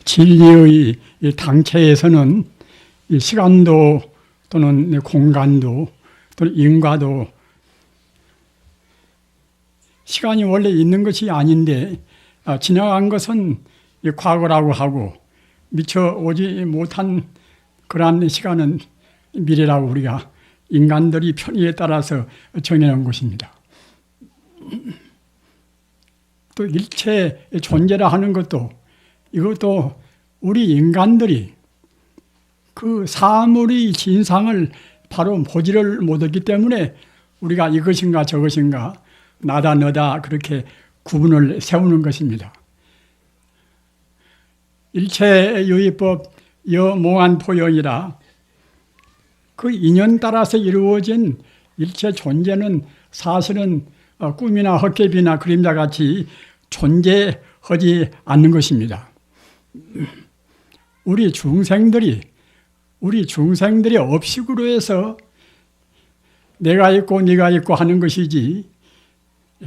진리의 당체에서는 이 시간도 또는 공간도 또는 인과도 시간이 원래 있는 것이 아닌데 지나간 것은 과거라고 하고 미처 오지 못한 그러한 시간은 미래라고 우리가 인간들이 편의에 따라서 정해놓은 것입니다. 또 일체 존재라 하는 것도 이것도 우리 인간들이 그 사물의 진상을 바로 보지를 못했기 때문에 우리가 이것인가 저것인가 나다 너다 그렇게 구분을 세우는 것입니다. 일체유의법 여몽한포영이라 그 인연 따라서 이루어진 일체 존재는 사실은 꿈이나 헛개비나 그림자같이 존재하지 않는 것입니다. 우리 중생들이 업식으로 해서 내가 있고 네가 있고 하는 것이지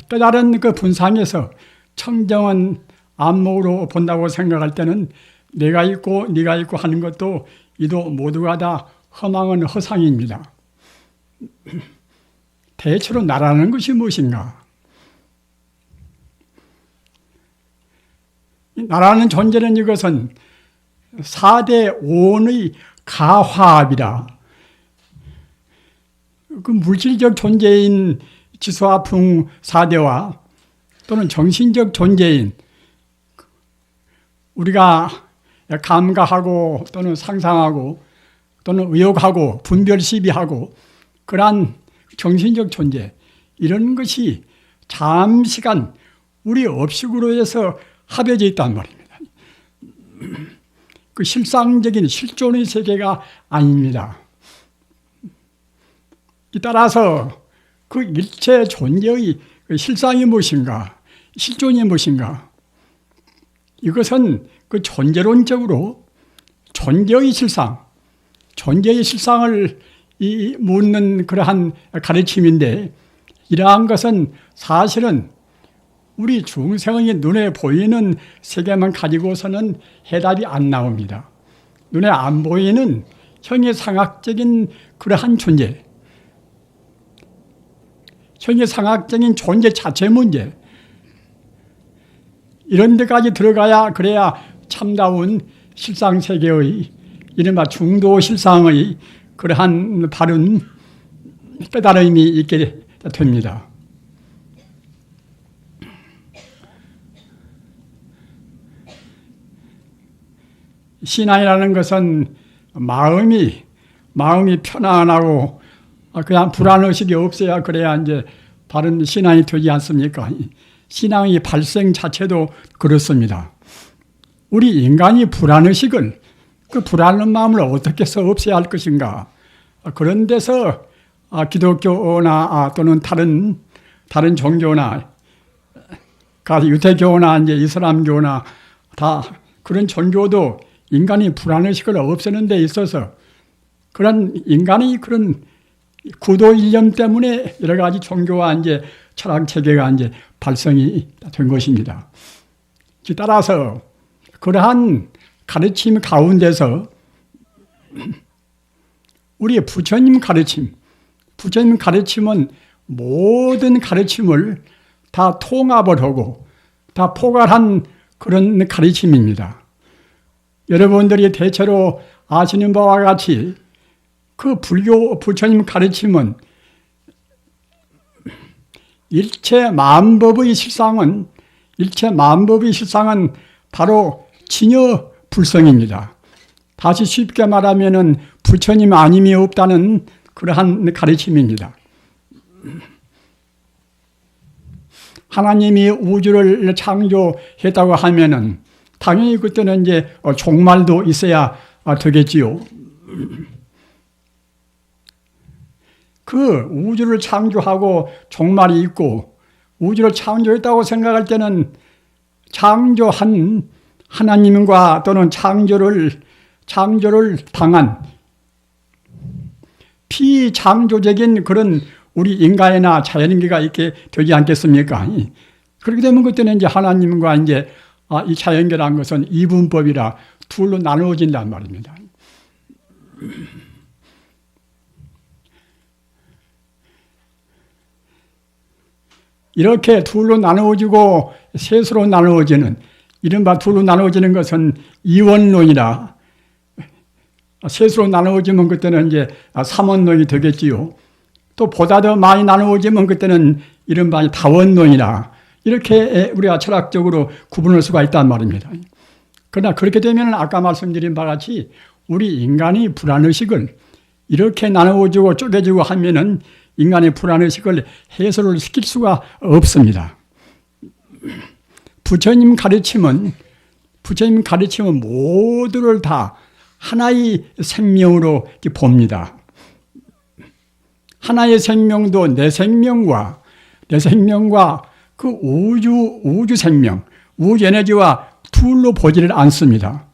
깨달은 그 분상에서 청정한 안목으로 본다고 생각할 때는 내가 있고 네가 있고 하는 것도 이도 모두가 다 허망한 허상입니다. 대체로 나라는 것이 무엇인가? 나라는 존재는 이것은 4대 오온의 가화합이라. 그 물질적 존재인 지수화풍 4대와 또는 정신적 존재인 우리가 감각하고 또는 상상하고 또는 의욕하고 분별 시비하고 그러한 정신적 존재 이런 것이 잠시간 우리 업식으로 해서 합해져 있단 말입니다. 그 실상적인 실존의 세계가 아닙니다. 따라서 그 일체 존재의 실상이 무엇인가, 실존이 무엇인가, 이것은 그 존재론적으로 존재의 실상을 묻는 그러한 가르침인데 이러한 것은 사실은 우리 중생의 눈에 보이는 세계만 가지고서는 해답이 안 나옵니다. 눈에 안 보이는 형이상학적인 그러한 존재, 형이상학적인 존재 자체 문제 이런 데까지 들어가야 그래야 참다운 실상세계의 이른바 중도실상의 그러한 바른 깨달음이 있게 됩니다. 신앙이라는 것은 마음이 편안하고 그냥 불안의식이 없어야 그래야 이제 바른 신앙이 되지 않습니까? 신앙의 발생 자체도 그렇습니다. 우리 인간이 불안의식을 그 불안한 마음을 어떻게 해서 없애야 할 것인가? 그런 데서 기독교나 또는 다른 종교나 유대교나 이제 이슬람교나 다 그런 종교도 인간이 불안의식을 없애는 데 있어서 그런 인간의 그런 구도 일념 때문에 여러 가지 종교와 이제 철학 체계가 이제 발생이 된 것입니다. 따라서 그러한 가르침 가운데서 우리의 부처님 가르침은 모든 가르침을 다 통합을 하고 다 포괄한 그런 가르침입니다. 여러분들이 대체로 아시는 바와 같이 그 불교 부처님 가르침은 일체 만법의 실상은 바로 진여 불성입니다. 다시 쉽게 말하면은 부처님 아님이 없다는 그러한 가르침입니다. 하나님이 우주를 창조했다고 하면은 당연히 그때는 이제 종말도 있어야 되겠지요. 그 우주를 창조하고 종말이 있고 우주를 창조했다고 생각할 때는 창조한 하나님과 또는 창조를 당한 피창조적인 그런 우리 인간이나 자연인계가 있게 되지 않겠습니까? 그렇게 되면 그때는 이제 하나님과 이제 이 자연계라는 것은 이분법이라 둘로 나누어진단 말입니다. 이렇게 둘로 나누어지고 셋으로 나누어지는, 이른바 둘로 나누어지는 것은 이원론이라, 셋으로 나누어지면 그때는 이제 삼원론이 되겠지요. 또 보다 더 많이 나누어지면 그때는 이른바 다원론이라, 이렇게 우리가 철학적으로 구분할 수가 있단 말입니다. 그러나 그렇게 되면 아까 말씀드린 바와 같이 우리 인간이 불안의식을 이렇게 나누어지고 쪼개지고 하면은 인간의 불안의식을 해소를 시킬 수가 없습니다. 부처님 가르침은 모두를 다 하나의 생명으로 봅니다. 하나의 생명도 내 생명과 그 우주 생명, 우주 에너지와 둘로 보지를 않습니다.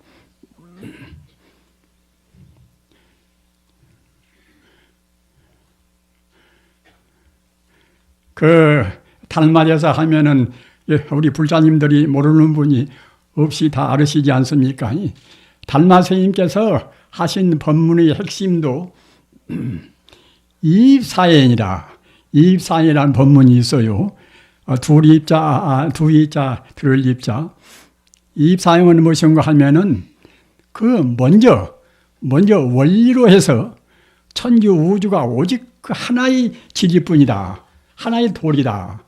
그 달마대사 하면은 우리 불자님들이 모르는 분이 없이 다 알으시지 않습니까? 달마 스님께서 하신 법문의 핵심도 이입사연이라는 법문이 있어요. 두 입자, 들을 입자. 이입사연은 무엇인가 하면은 먼저 원리로 해서 천지 우주가 오직 그 하나의 진리뿐이다. 하나의 도리다.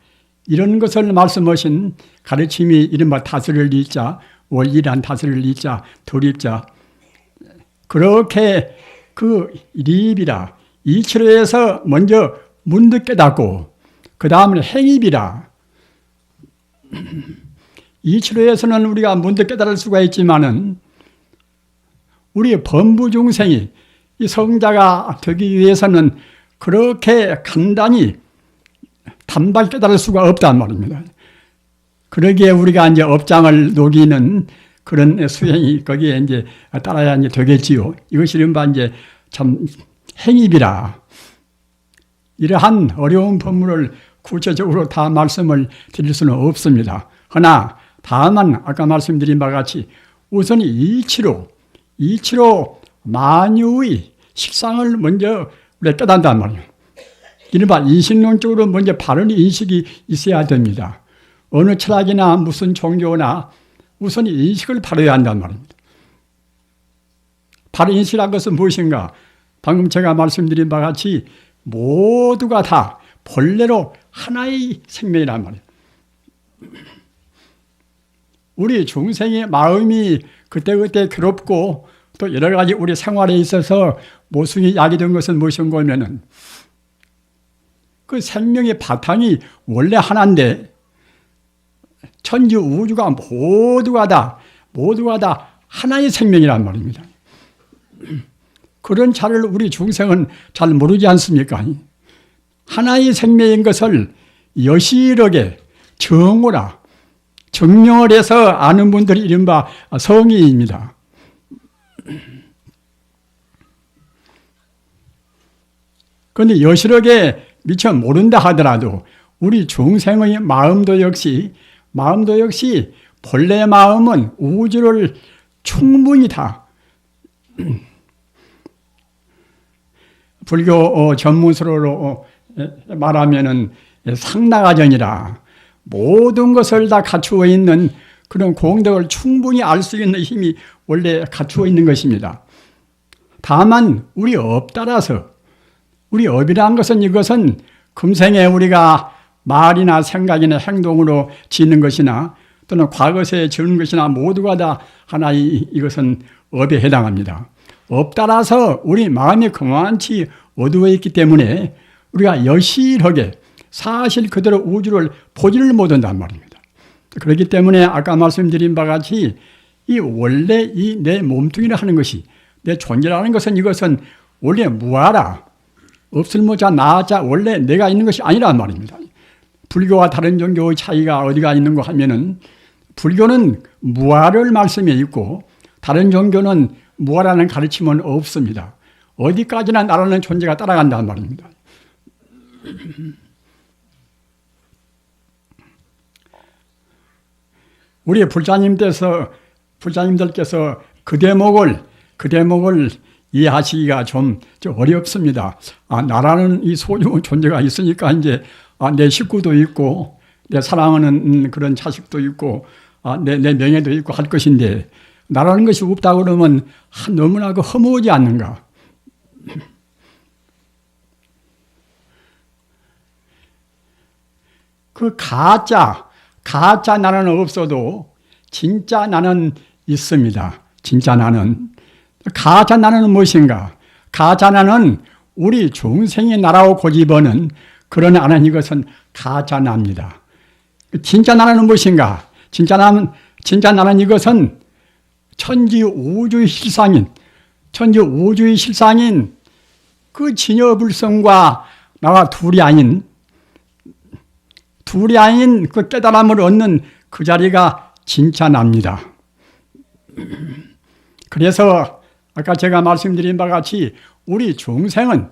이런 것을 말씀하신 가르침이 이른바 다스릴 입자, 원리란 다스릴 입자, 도리입자. 그렇게 그 리입이라 이치로에서 먼저 문득 깨닫고 그 다음은 행입이라. 이치로에서는 우리가 문득 깨달을 수가 있지만은 우리 범부 중생이 이 성자가 되기 위해서는 그렇게 간단히 단박 깨달을 수가 없단 말입니다. 그러기에 우리가 이제 업장을 녹이는 그런 수행이 거기에 이제 따라야 이제 되겠지요. 이것이 이른바 이제 참 행입이라. 이러한 어려운 법문을 구체적으로 다 말씀을 드릴 수는 없습니다. 그러나 다만 아까 말씀드린 바와 같이 우선 이치로 만유의 식상을 먼저 우리가 깨닫는단 말이에요. 이른바 인식론적으로 먼저 바른 인식이 있어야 됩니다. 어느 철학이나 무슨 종교나 우선 인식을 바라야 한단 말입니다. 바른 인식이라는 것은 무엇인가? 방금 제가 말씀드린 바와 같이 모두가 다 본래로 하나의 생명이란 말이에요. 우리 중생의 마음이 그때그때 괴롭고 또 여러 가지 우리 생활에 있어서 모순이 야기된 것은 무엇인가 하면은 그 생명의 바탕이 원래 하나인데 천지 우주가 모두가 다 하나의 생명이란 말입니다. 그런 차를 우리 중생은 잘 모르지 않습니까? 하나의 생명인 것을 여실하게 정명을 해서 아는 분들이 이른바 성의입니다. 그런데 여실하게 미처 모른다 하더라도 우리 중생의 마음도 역시 본래 마음은 우주를 충분히 다 불교 전문서로 말하면은 상나가전이라 모든 것을 다 갖추어 있는 그런 공덕을 충분히 알 수 있는 힘이 원래 갖추어 있는 것입니다. 다만 우리 업 따라서 우리 업이라는 것은 이것은 금생에 우리가 말이나 생각이나 행동으로 짓는 것이나 또는 과거에 지은 것이나 모두가 다 하나의 이것은 업에 해당합니다. 업 따라서 우리 마음이 그만치 어두워 있기 때문에 우리가 여실하게 사실 그대로 우주를 보지를 못한단 말입니다. 그렇기 때문에 아까 말씀드린 바와 같이 이 원래 이 내 몸뚱이를 하는 것이 내 존재라는 것은 이것은 원래 무아라. 없을모자 나자 원래 내가 있는 것이 아니란 말입니다. 불교와 다른 종교의 차이가 어디가 있는가 하면은 불교는 무아를 말씀해 있고 다른 종교는 무아라는 가르침은 없습니다. 어디까지나 나라는 존재가 따라간다는 말입니다. 우리 불자님들께서 그 대목을 이해하시기가 좀 어렵습니다. 나라는 이 소중한 존재가 있으니까 이제 내 식구도 있고 내 사랑하는 그런 자식도 있고 내 명예도 있고 할 것인데 나라는 것이 없다 그러면 너무나 허무하지 않는가. 그 가짜 나는 없어도 진짜 나는 있습니다. 진짜 나는. 가짜 나는 무엇인가? 가짜 나는 우리 중생의 나라を고집하는 그런 나는, 이것은 가짜 나입니다. 진짜 나는 무엇인가? 진짜 나는 이것은 천지 우주의 실상인 그 진여불성과 나와 둘이 아닌 그 깨달음을 얻는 그 자리가 진짜 나입니다. 그래서 아까 제가 말씀드린 바와 같이 우리 중생은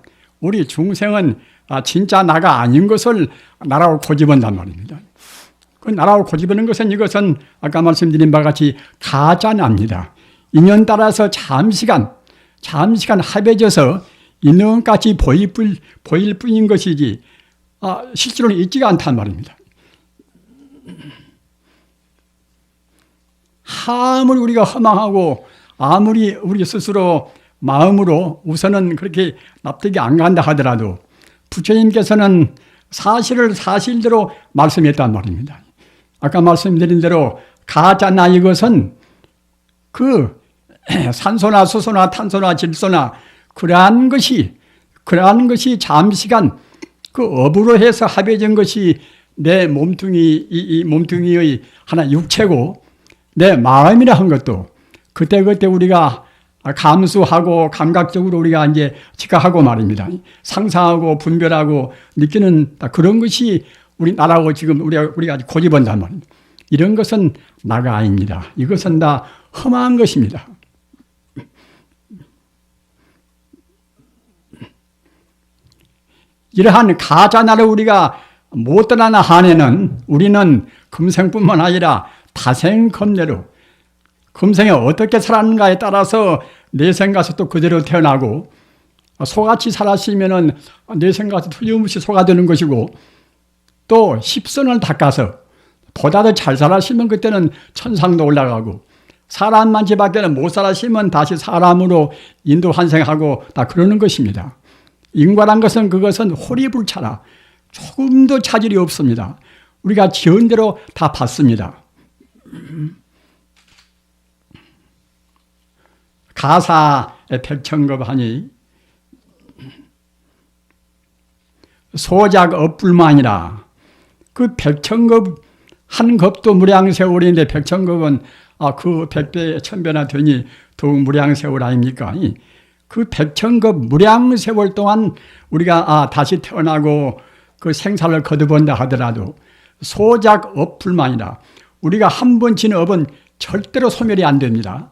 진짜 나가 아닌 것을 나라고 고집한단 말입니다. 그 나라고 고집하는 이것은 아까 말씀드린 바와 같이 가짜 나입니다. 인연 따라서 잠시간 합해져서 있는 것 같이 보일 뿐인 것이지 실제로는 있지가 않단 말입니다. 아무리 우리가 허망하고 아무리 우리 스스로 마음으로 우선은 그렇게 납득이 안 간다 하더라도 부처님께서는 사실을 사실대로 말씀했단 말입니다. 아까 말씀드린 대로 가짜나 이것은 그 산소나 수소나 탄소나 질소나 그러한 것이 잠시간 그 업으로 해서 합해진 것이 내 몸뚱이, 이 몸뚱이의 하나 육체고 내 마음이라 한 것도 그때 우리가 감수하고 감각적으로 우리가 이제 지각하고 말입니다. 상상하고 분별하고 느끼는 그런 것이 우리 나라고 지금 우리가 고집한단 말입니다. 이런 것은 나가 아닙니다. 이것은 다 험한 것입니다. 이러한 가짜 나를 우리가 못 떠나는 한에는 우리는 금생뿐만 아니라 다생겁내로 금생에 어떻게 살았는가에 따라서 내생 가서 또 그대로 태어나고 소같이 살았으면은 내생 가서 틀림없이 소가 되는 것이고 또 십선을 닦아서 보다 더 잘 살았으면 그때는 천상도 올라가고 사람만 지밖에는 못 살았으면 다시 사람으로 인도 환생하고 다 그러는 것입니다. 인과란 것은 그것은 호리불차라 조금도 차질이 없습니다. 우리가 지은 대로 다 받습니다. 가사의 백천급하니 소작 업불만이라. 그 백천급 한 급도 무량세월인데 백천급은 그 백배 천배나 되니 더욱 무량세월 아닙니까? 그 백천급 무량세월 동안 우리가 다시 태어나고 그 생사를 거듭한다 하더라도 소작 업불만이라. 우리가 한 번 지은 업은 절대로 소멸이 안 됩니다.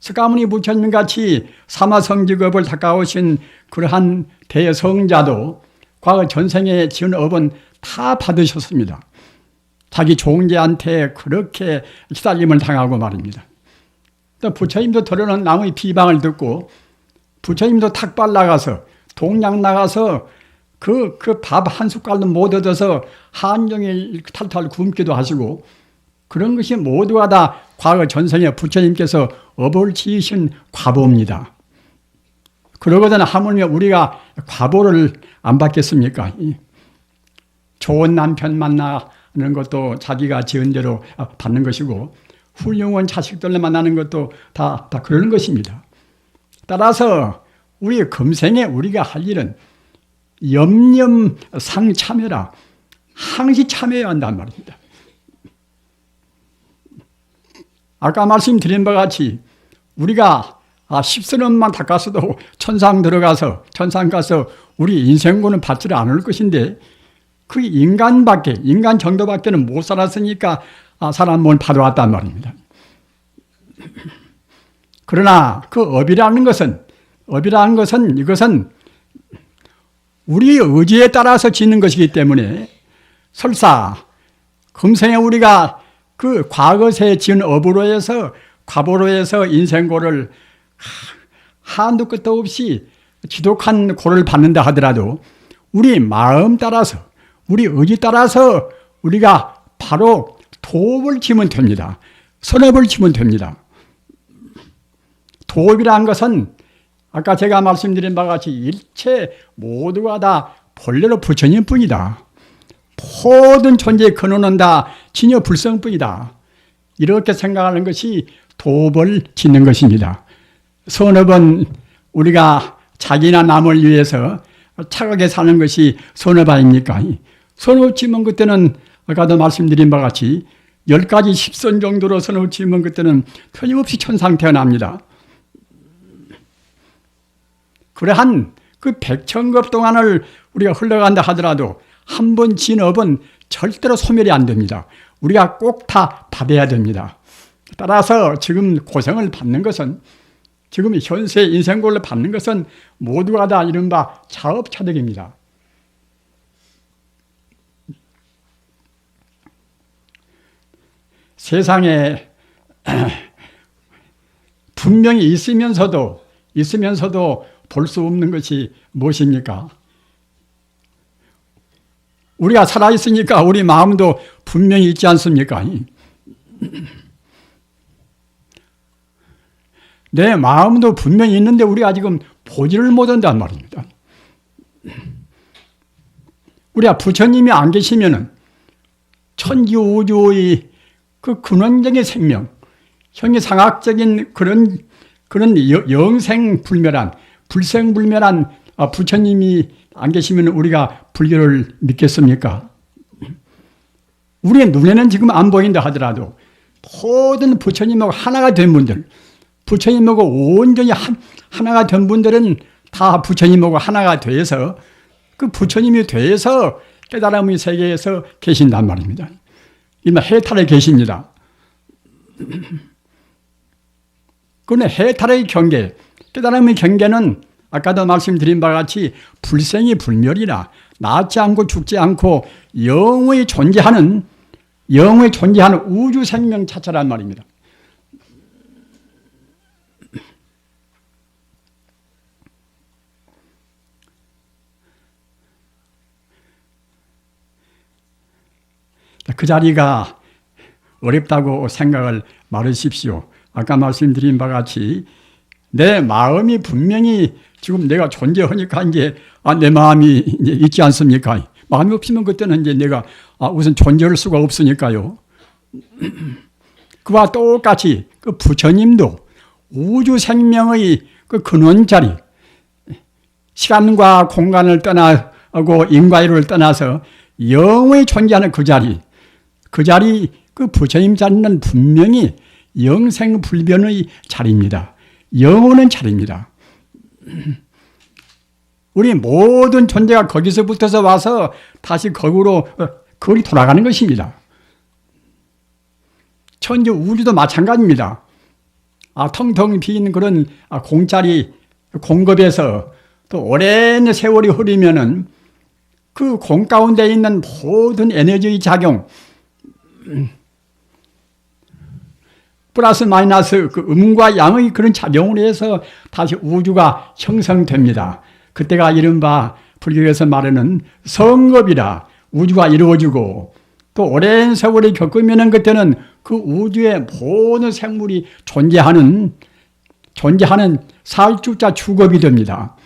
석가모니 부처님 같이 사마성직업을 닦아오신 그러한 대성자도 과거 전생에 지은 업은 다 받으셨습니다. 자기 종제한테 그렇게 시달림을 당하고 말입니다. 또 부처님도 들어는 남의 비방을 듣고 부처님도 탁발 나가서 동양 나가서 그 밥 한 숟갈도 못 얻어서 한종일 탈탈 굶기도 하시고 그런 것이 모두가 다 과거 전생에 부처님께서 업을 지으신 과보입니다. 그러거든 하물며 우리가 과보를 안 받겠습니까? 좋은 남편 만나는 것도 자기가 지은 대로 받는 것이고 훌륭한 자식들을 만나는 것도 다 그러는 것입니다. 따라서 우리 금생에 우리가 할 일은 염염상참회라 항시 참회해야 한단 말입니다. 아까 말씀드린 바와 같이 우리가 10선원만 닦았어도 천상 가서 우리 인생고는 받지 않을 것인데 그 인간 정도밖에는 못 살았으니까 사람 몸을 받아왔단 말입니다. 그러나 그 업이라는 것은 이것은 우리의 의지에 따라서 짓는 것이기 때문에 설사 금생에 우리가 그 과거에 지은 업으로 해서 과보로 해서 인생고를 한도 끝도 없이 지독한 고를 받는다 하더라도 우리 마음 따라서 우리 의지 따라서 우리가 바로 도업을 지면 됩니다. 선업을 지면 됩니다. 도업이라는 것은 아까 제가 말씀드린 바와 같이 일체 모두가 다 본래로 부처님뿐이다. 모든 존재의 근원은 다 진여 불성뿐이다. 이렇게 생각하는 것이 도업을 짓는 것입니다. 선업은 우리가 자기나 남을 위해서 착하게 사는 것이 선업 아닙니까? 선업 지면 그때는 아까도 말씀드린 바와 같이 10가지 10선 정도로 선업 지면 그때는 틀림없이 천상 태어납니다. 그러한 그 백천급 동안을 우리가 흘러간다 하더라도 한 번 지은 업은 절대로 소멸이 안 됩니다. 우리가 꼭 다 받아야 됩니다. 따라서 지금 고생을 받는 것은 지금 현세 인생고를 받는 것은 모두가 다 이른바 자업차득입니다. 세상에 분명히 있으면서도 볼 수 없는 것이 무엇입니까? 우리가 살아있으니까 우리 마음도 분명히 있지 않습니까? 내 마음도 분명히 있는데 우리가 지금 보지를 못한단 말입니다. 우리가 부처님이 안 계시면은 천지 우주의 그 근원적인 생명, 형이상학적인 그런 영생불멸한, 불생불멸한 부처님이 안 계시면 우리가 불교를 믿겠습니까? 우리의 눈에는 지금 안 보인다 하더라도 모든 부처님하고 하나가 된 분들, 부처님하고 온전히 하나가 된 분들은 다 부처님하고 하나가 돼서 그 부처님이 돼서 깨달음의 세계에서 계신단 말입니다. 이미 해탈에 계십니다. 그런데 해탈의 경계, 깨달음의 경계는 아까도 말씀드린 바와 같이 불생이 불멸이라 낫지 않고 죽지 않고 영원히 존재하는 우주 생명 자체란 말입니다. 그 자리가 어렵다고 생각을 말으십시오. 아까 말씀드린 바와 같이 내 마음이 분명히 지금 내가 존재하니까 이제 내 마음이 이제 있지 않습니까? 마음이 없으면 그때는 이제 내가 우선 존재할 수가 없으니까요. 그와 똑같이 그 부처님도 우주 생명의 그 근원 자리, 시간과 공간을 떠나고 인과율을 떠나서 영원히 존재하는 그 자리, 그 부처님 자리는 분명히 영생불변의 자리입니다. 영원한 자리입니다. 우리 모든 존재가 거기서부터서 와서 다시 거기로 돌아가는 것입니다. 천지 우주도 마찬가지입니다. 텅텅 빈 그런 공짜리 공급에서 또 오랜 세월이 흐르면은 그 공 가운데 있는 모든 에너지의 작용, 플러스 마이너스 그 음과 양의 그런 작용을 해서 다시 우주가 형성됩니다. 그때가 이른바 불교에서 말하는 성급이라 우주가 이루어지고 또 오랜 세월이 겪으면 그때는 그 우주의 모든 생물이 존재하는 살주자 주겁이 됩니다.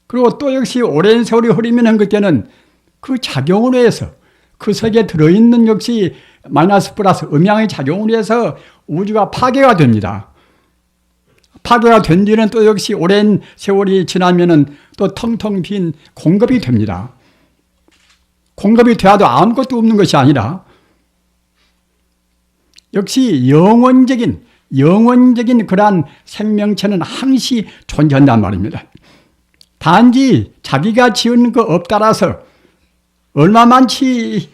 그리고 또 역시 오랜 세월이 흐르면 그때는 그 작용을 해서 그 속에 들어있는 역시 마이너스 플러스 음양의 작용을 해서 우주가 파괴가 됩니다. 파괴가 된 뒤는 또 역시 오랜 세월이 지나면은 또 텅텅 빈 공급이 됩니다. 공급이 되어도 아무것도 없는 것이 아니라 역시 영원적인 그러한 생명체는 항시 존재한단 말입니다. 단지 자기가 지은 그 업 따라서 얼마만치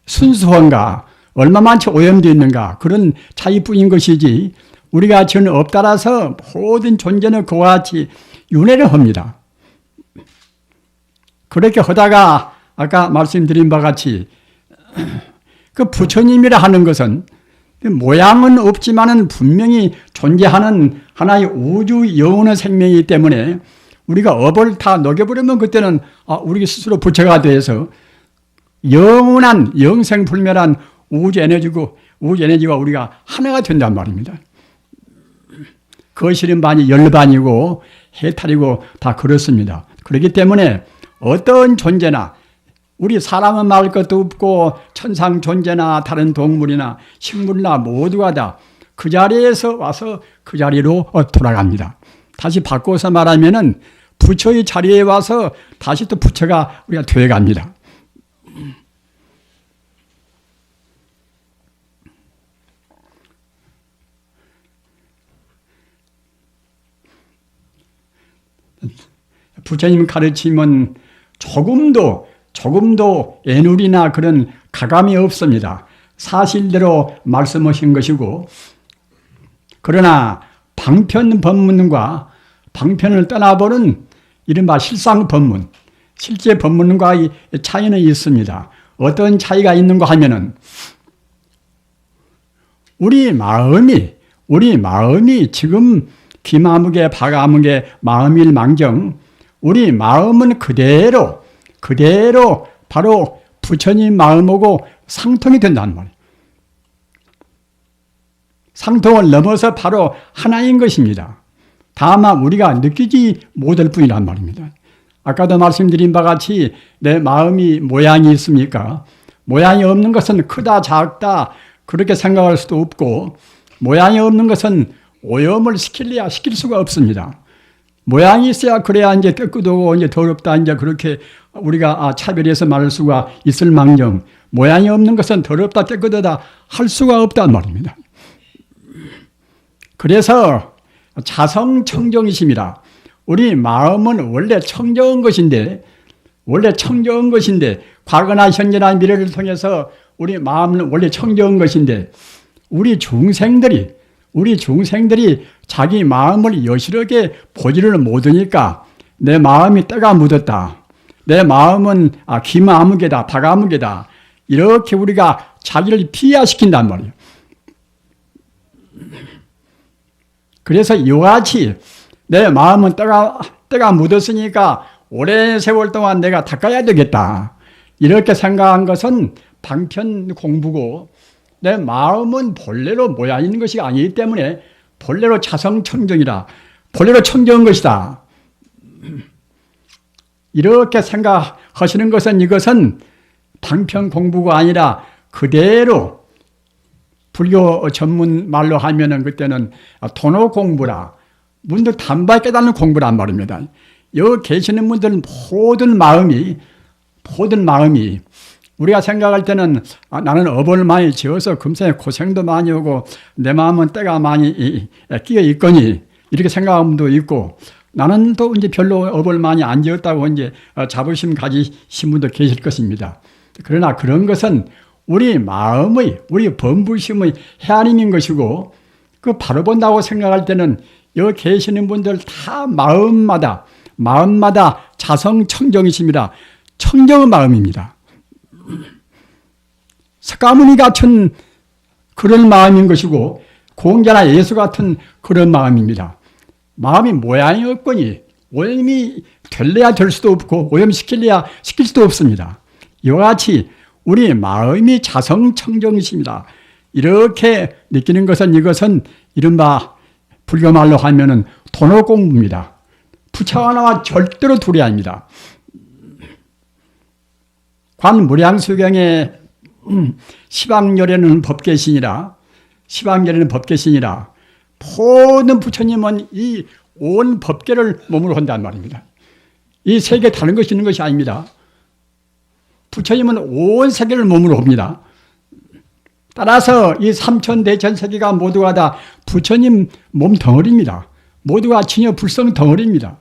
순수한가, 얼마만치 오염되어 있는가 그런 차이뿐인 것이지 우리가 지은 업 따라서 모든 존재는 그와 같이 윤회를 합니다. 그렇게 하다가 아까 말씀드린 바와 같이 그 부처님이라 하는 것은 모양은 없지만은 분명히 존재하는 하나의 우주 영원한 생명이기 때문에 우리가 업을 다 녹여버리면 그때는 우리 스스로 부처가 돼서 영원한 영생불멸한 우주 에너지가 우리가 하나가 된단 말입니다. 거실은 반이 열반이고 해탈이고 다 그렇습니다. 그렇기 때문에 어떤 존재나 우리 사람은 말할 것도 없고 천상 존재나 다른 동물이나 식물이나 모두가 다 그 자리에서 와서 그 자리로 돌아갑니다. 다시 바꿔서 말하면은 부처의 자리에 와서 다시 또 부처가 우리가 되어갑니다. 부처님 가르침은 조금도 애누리나 그런 가감이 없습니다. 사실대로 말씀하신 것이고, 그러나 방편 법문과 방편을 떠나보는 이른바 실상 법문, 실제 법문과의 차이는 있습니다. 어떤 차이가 있는가 하면은 우리 마음이 지금 기마무개 바가무개 마음일망정 우리 마음은 그대로 바로 부처님 마음하고 상통이 된다는 말이에요. 상통을 넘어서 바로 하나인 것입니다. 다만 우리가 느끼지 못할 뿐이란 말입니다. 아까도 말씀드린 바와 같이 내 마음이 모양이 있습니까? 모양이 없는 것은 크다 작다 그렇게 생각할 수도 없고, 모양이 없는 것은 오염을 시킬 수가 없습니다. 모양이 있어야 그래야 이제 깨끗하고 이제 더럽다 이제 그렇게 우리가 차별해서 말할 수가 있을 망정, 모양이 없는 것은 더럽다 깨끗하다 할 수가 없단 말입니다. 그래서 자성청정이십니다. 우리 마음은 원래 청정한 것인데 과거나 현재나 미래를 통해서 우리 마음은 원래 청정한 것인데 우리 중생들이 자기 마음을 여실하게 보지를 못하니까 내 마음이 때가 묻었다. 내 마음은 기마무개다, 바가무개다. 이렇게 우리가 자기를 비하시킨단 말이에요. 그래서 이와 같이 내 마음은 때가 묻었으니까 오랜 세월 동안 내가 닦아야 되겠다. 이렇게 생각한 것은 방편 공부고, 내 마음은 본래로 모양 있는 것이 아니기 때문에 본래로 자성청정이라, 본래로 청정한 것이다. 이렇게 생각하시는 것은 이것은 방편 공부가 아니라 그대로 불교 전문 말로 하면은 그때는 도노 공부라, 문득 단박에 깨닫는 공부란 말입니다. 여기 계시는 분들은 모든 마음이 우리가 생각할 때는 나는 업을 많이 지어서 금생에 고생도 많이 오고 내 마음은 때가 많이 끼어 있거니 이렇게 생각하는 분도 있고, 나는 또 이제 별로 업을 많이 안 지었다고 이제 자부심 가지신 분도 계실 것입니다. 그러나 그런 것은 우리 마음의, 우리 범부심의 헤아림인 것이고, 그 바로 본다고 생각할 때는 여기 계시는 분들 다 마음마다 자성청정이십니다. 청정의 마음입니다. 석가모니 같은 그런 마음인 것이고, 공자나 예수 같은 그런 마음입니다. 마음이 모양이 없거니 오염이 될래야 될 수도 없고 오염시킬래야 시킬 수도 없습니다. 이와 같이 우리 마음이 자성청정이십니다. 이렇게 느끼는 것은 이것은 이른바 불교말로 하면은 도노공부입니다. 부처 하나와 절대로 둘이 아닙니다. 관무량수경에 시방열에는 법계신이라 모든 부처님은 이 온 법계를 몸으로 한단 말입니다. 이 세계 다른 것이 있는 것이 아닙니다. 부처님은 온 세계를 몸으로 합니다. 따라서 이 삼천대천 세계가 모두가 다 부처님 몸 덩어리입니다. 모두가 진여 불성 덩어리입니다.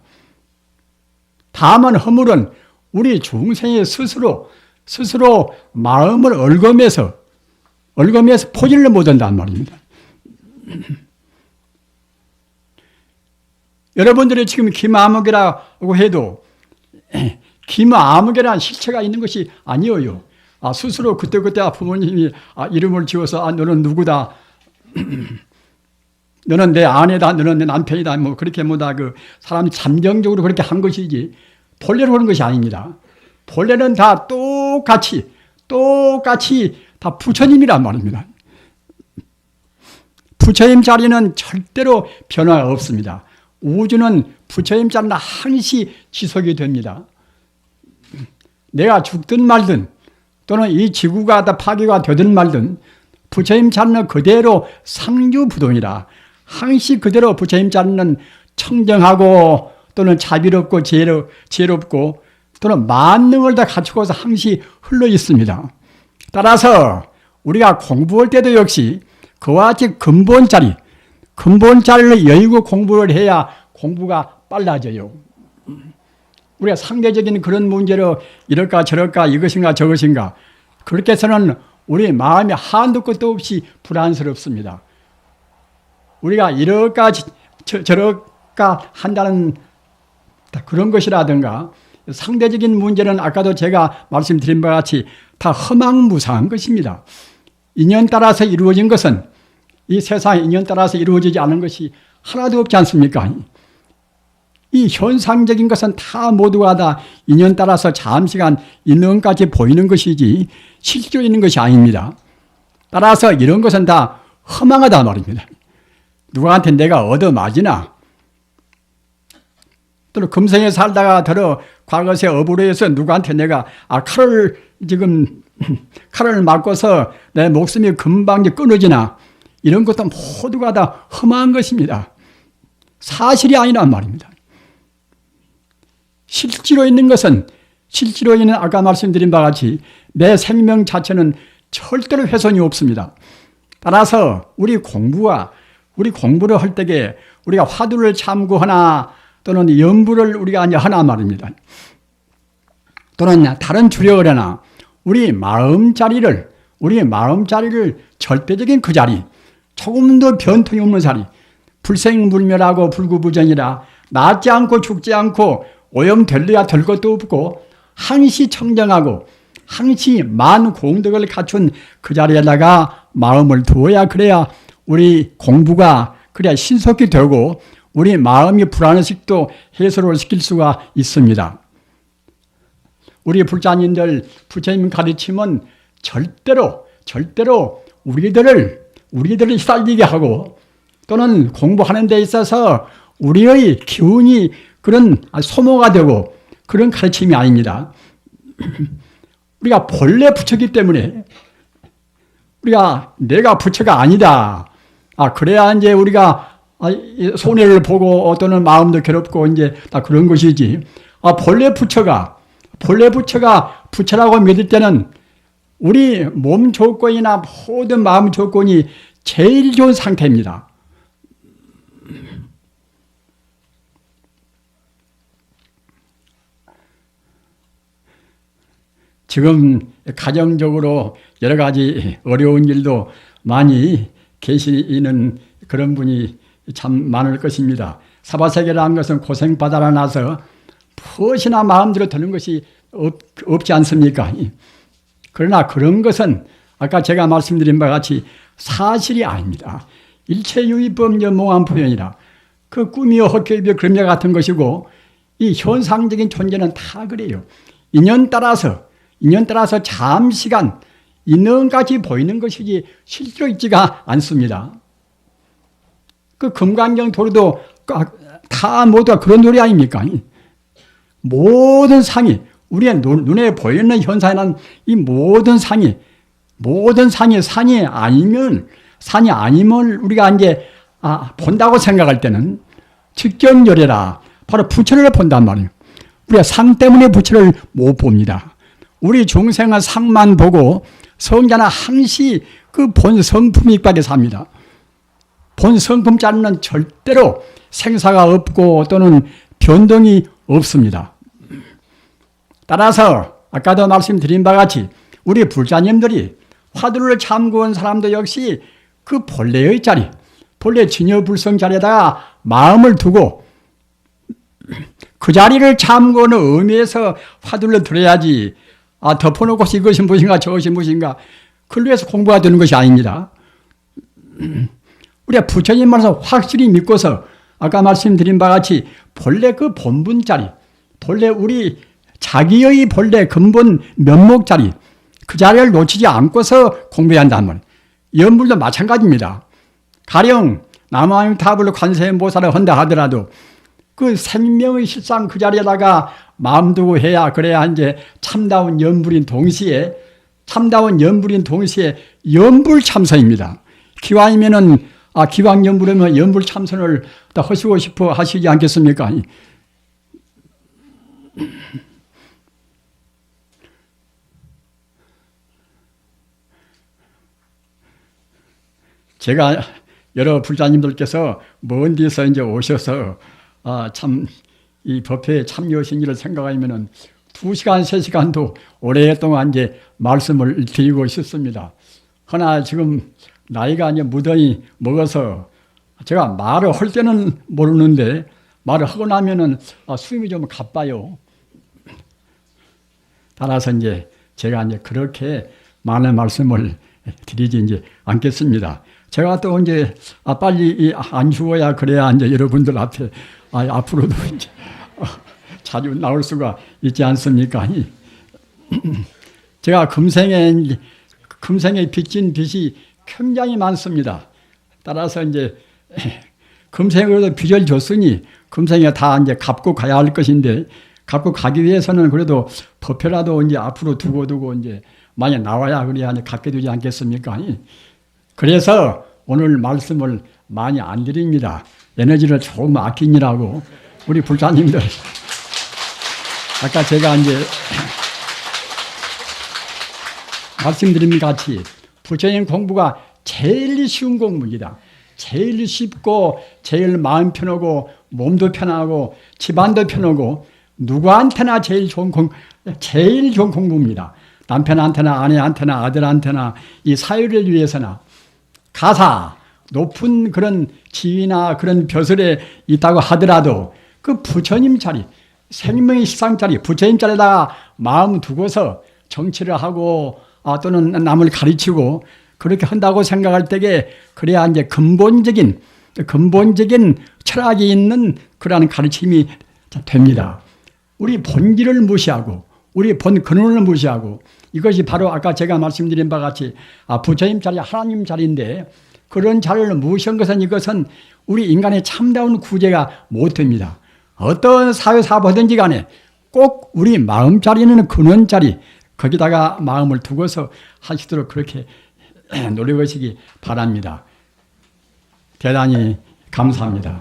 다만 허물은 우리 중생이 스스로 마음을 얽어매서 포기를 못한단 말입니다. 여러분들이 지금 기마아무개라고 해도 기마아무개라는 실체가 있는 것이 아니에요. 스스로 그때그때 부모님이 이름을 지어서 너는 누구다. 너는 내 아내다. 너는 내 남편이다. 뭐 그렇게 뭐다 그 사람이 잠정적으로 그렇게 한 것이지 본래로 그런 것이 아닙니다. 본래는 다 똑같이 다 부처님이란 말입니다. 부처님 자리는 절대로 변화가 없습니다. 우주는 부처님 자리는 항시 지속이 됩니다. 내가 죽든 말든 또는 이 지구가 다 파괴가 되든 말든 부처님 자리는 그대로 상주부동이라 항시 그대로 부처님 자리는 청정하고 또는 자비롭고 지혜롭고 또는 만능을 다 갖추고서 항시 흘러 있습니다. 따라서 우리가 공부할 때도 역시 그와 같이 근본자리를 열고 공부를 해야 공부가 빨라져요. 우리가 상대적인 그런 문제로 이럴까 저럴까 이것인가 저것인가 그렇게 해서는 우리 마음이 한도 끝도 없이 불안스럽습니다. 우리가 이럴까 저럴까 한다는 그런 것이라든가 상대적인 문제는 아까도 제가 말씀드린 바와 같이 다 허망무상한 것입니다. 인연 따라서 이루어진 것은 이 세상에 인연 따라서 이루어지지 않은 것이 하나도 없지 않습니까? 이 현상적인 것은 다 모두가 다 인연 따라서 잠시간 인연까지 보이는 것이지 실제로 있는 것이 아닙니다. 따라서 이런 것은 다 허망하다 말입니다. 누구한테 내가 얻어맞으나 또는 금생에 살다가 들어 과거세 업으로 해서 누구한테 내가 칼을 맞고서 내 목숨이 금방 끊어지나 이런 것도 모두가 다 험한 것입니다. 사실이 아니란 말입니다. 실제로 있는 것은 실제로 있는 아까 말씀드린 바와 같이 내 생명 자체는 절대로 훼손이 없습니다. 따라서 우리 공부를 할 때에 우리가 화두를 참고하나 또는 연부를 우리가 하나 말입니다. 또는 다른 주력을 하나 우리 마음자리를 절대적인 그 자리 조금도 변통이 없는 자리 불생불멸하고 불구부전이라 낫지 않고 죽지 않고 오염될래야 될 것도 없고 항시 청정하고 항시 만공덕을 갖춘 그 자리에다가 마음을 두어야 그래야 우리 공부가 그래야 신속히 되고 우리 마음이 불안의식도 해소를 시킬 수가 있습니다. 우리 불자님들 부처님 가르침은 절대로 우리들을 휘날리게 하고 또는 공부하는 데 있어서 우리의 기운이 그런 소모가 되고 그런 가르침이 아닙니다. 우리가 본래 부처이기 때문에 내가 부처가 아니다. 그래야 이제 우리가 손해를 보고 또는 마음도 괴롭고 이제 다 그런 것이지. 본래 부처가 부처라고 믿을 때는 우리 몸 조건이나 모든 마음 조건이 제일 좋은 상태입니다. 지금 가정적으로 여러 가지 어려운 일도 많이 계시는 그런 분이 참 많을 것입니다. 사바세계라는 것은 고생바다라 나서 무엇이나 마음대로 되는 것이 없지 않습니까? 그러나 그런 것은 아까 제가 말씀드린 바와 같이 사실이 아닙니다. 일체유의법령 몽환불현이라 그 꿈이요 헛개비요 그림자 같은 것이고 이 현상적인 존재는 다 그래요. 인연 따라서 잠시간 인연까지 보이는 것이지 실제로 있지가 않습니다. 그 금강경 도리도 다 모두가 그런 도리 아닙니까? 모든 상이 우리의 눈에 보이는 현상이란 이 모든 상이 산이 아니면 우리가 이제 본다고 생각할 때는 직견열애라 바로 부처를 본단 말이에요. 우리가 상 때문에 부처를 못 봅니다. 우리 중생은 상만 보고 성자는 항시 그 본 성품 입각에 삽니다. 본 성품 자리는 절대로 생사가 없고 또는 변동이 없습니다. 따라서 아까도 말씀드린 바와 같이 우리 불자님들이 화두를 참고한 사람도 역시 그 본래의 자리, 본래 진여불성 자리에다가 마음을 두고 그 자리를 참고하는 의미에서 화두를 들어야지 덮어놓고 이것이 무엇인가 저것이 무엇인가 그걸로 해서 공부가 되는 것이 아닙니다. 우리가 부처님 말씀 확실히 믿고서 아까 말씀드린 바와 같이 본래 그 본분자리, 본래 우리 자기의 본래 근본 면목자리 그 자리를 놓치지 않고서 공부해야 한다면 연불도 마찬가지입니다. 가령 남아임타불 관세음보살을 한다 하더라도 그 생명의 실상 그 자리에다가 마음 두고 해야 그래야 이제 참다운 연불인 동시에 연불 참선입니다. 기왕이면은 기왕 연불이면 연불 참선을 다 하시고 싶어 하시지 않겠습니까? 제가 여러 불자님들께서 먼 데서 이제 오셔서 참 이 법회에 참여하신 일을 생각하면은 2시간, 3시간도 오랫동안 이제 말씀을 드리고 있었습니다. 허나 지금 나이가 이제 무더니 먹어서 제가 말을 할 때는 모르는데 말을 하고 나면은 숨이 좀 가빠요. 따라서 이제 제가 이제 그렇게 많은 말씀을 드리지 이제 않겠습니다. 제가 또 이제 빨리 안 죽어야 그래야 이제 여러분들 앞에 앞으로도 이제 자주 나올 수가 있지 않습니까? 제가 금생에 빚진 빚이 굉장히 많습니다. 따라서 이제 금생으로도 빚을 줬으니 금생에 다 이제 갚고 가야 할 것인데 갚고 가기 위해서는 그래도 법회라도 이제 앞으로 두고 이제 많이 나와야 그래야 이제 갚게 되지 않겠습니까? 그래서 오늘 말씀을 많이 안 드립니다. 에너지를 조금 아끼느라고 우리 불자님들 아까 제가 이제 말씀드린 것 같이 부처님 공부가 제일 쉬운 공부입니다. 제일 쉽고 제일 마음 편하고 몸도 편하고 집안도 편하고 누구한테나 제일 좋은 공부입니다. 남편한테나 아내한테나 아들한테나 이 사회를 위해서나 가사 높은 그런 지위나 그런 벼슬에 있다고 하더라도 그 부처님 자리 생명의 실상 자리 부처님 자리에다가 마음 두고서 정치를 하고 또는 남을 가르치고 그렇게 한다고 생각할 때에 그래야 이제 근본적인 철학이 있는 그러한 가르침이 됩니다. 우리 본질을 무시하고 우리 본 근원을 무시하고 이것이 바로 아까 제가 말씀드린 바와 같이 부처님 자리 하나님 자리인데 그런 자리를 무시한 것은 이것은 우리 인간의 참다운 구제가 못 됩니다. 어떤 사회사업하든지 간에 꼭 우리 마음 자리는 근원 자리 거기다가 마음을 두고서 하시도록 그렇게 노력하시기 바랍니다. 대단히 감사합니다.